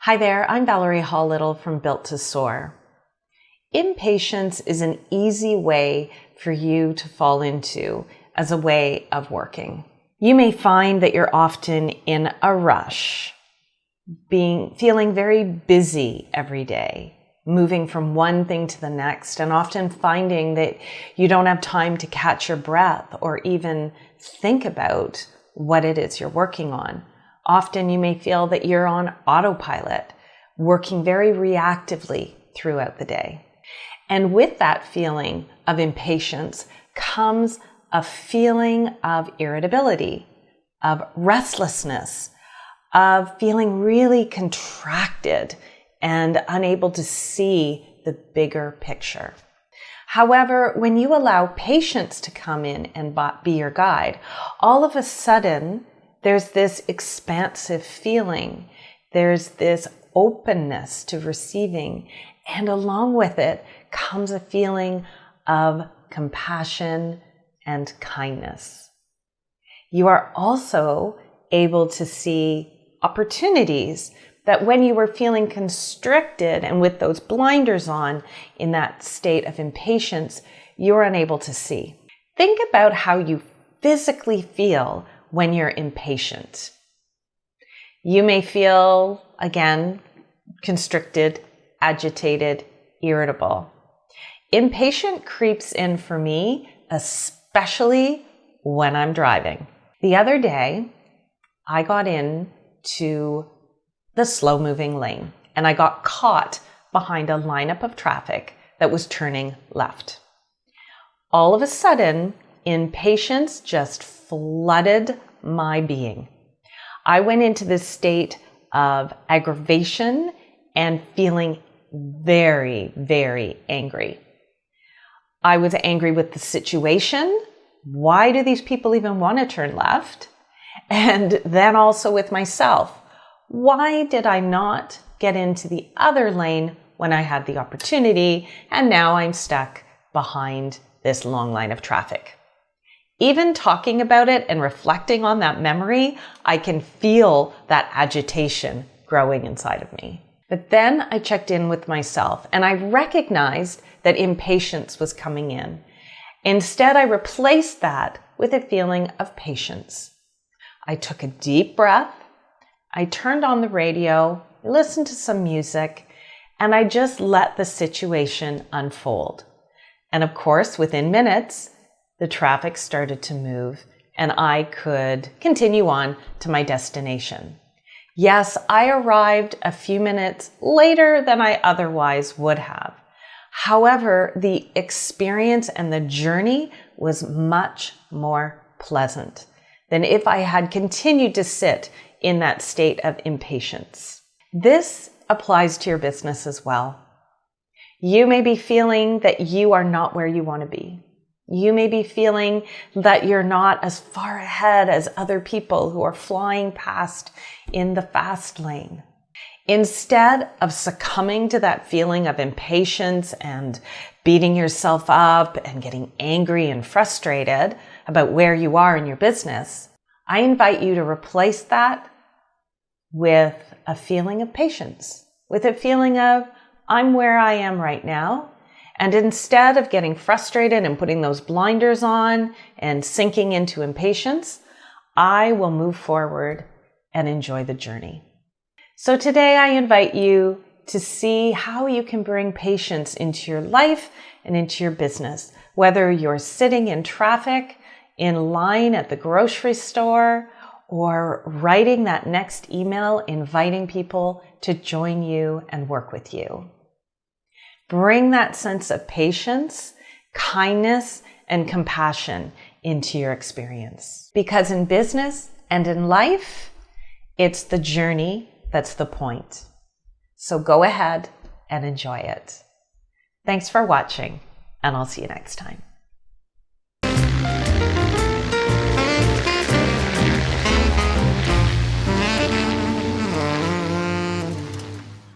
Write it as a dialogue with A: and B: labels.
A: Hi there, I'm Valeri from Built to Soar. Impatience is an easy way for you to fall into as a way of working. You may find that you're often in a rush, feeling very busy every day, moving from one thing to the next, and often finding that you don't have time to catch your breath or even think about what it is you're working on. Often you may feel that you're on autopilot, working very reactively throughout the day. And with that feeling of impatience comes a feeling of irritability, of restlessness, of feeling really contracted and unable to see the bigger picture. However, when you allow patience to come in and be your guide, all of a sudden, there's this expansive feeling. There's this openness to receiving. And along with it comes a feeling of compassion and kindness. You are also able to see opportunities that when you were feeling constricted and with those blinders on in that state of impatience, you're unable to see. Think about how you physically feel when you're impatient. You may feel, again, constricted, agitated, irritable. Impatient creeps in for me, especially when I'm driving. The other day, I got into the slow-moving lane and I got caught behind a lineup of traffic that was turning left. All of a sudden, impatience just flooded my being. I went into this state of aggravation and feeling very, very angry. I was angry with the situation. Why do these people even want to turn left? And then also with myself. Why did I not get into the other lane when I had the opportunity? And now I'm stuck behind this long line of traffic. Even talking about it and reflecting on that memory, I can feel that agitation growing inside of me. But then I checked in with myself and I recognized that impatience was coming in. Instead, I replaced that with a feeling of patience. I took a deep breath. I turned on the radio, listened to some music, and I just let the situation unfold. And of course, within minutes, the traffic started to move and I could continue on to my destination. Yes, I arrived a few minutes later than I otherwise would have. However, the experience and the journey was much more pleasant than if I had continued to sit in that state of impatience. This applies to your business as well. You may be feeling that you are not where you want to be. You may be feeling that you're not as far ahead as other people who are flying past in the fast lane. Instead of succumbing to that feeling of impatience and beating yourself up and getting angry and frustrated about where you are in your business, I invite you to replace that with a feeling of patience, with a feeling of, I'm where I am right now. And instead of getting frustrated and putting those blinders on and sinking into impatience, I will move forward and enjoy the journey. So today I invite you to see how you can bring patience into your life and into your business, whether you're sitting in traffic, in line at the grocery store, or writing that next email inviting people to join you and work with you. Bring that sense of patience, kindness, and compassion into your experience. Because in business and in life, it's the journey that's the point. So go ahead and enjoy it. Thanks for watching, and I'll see you next time.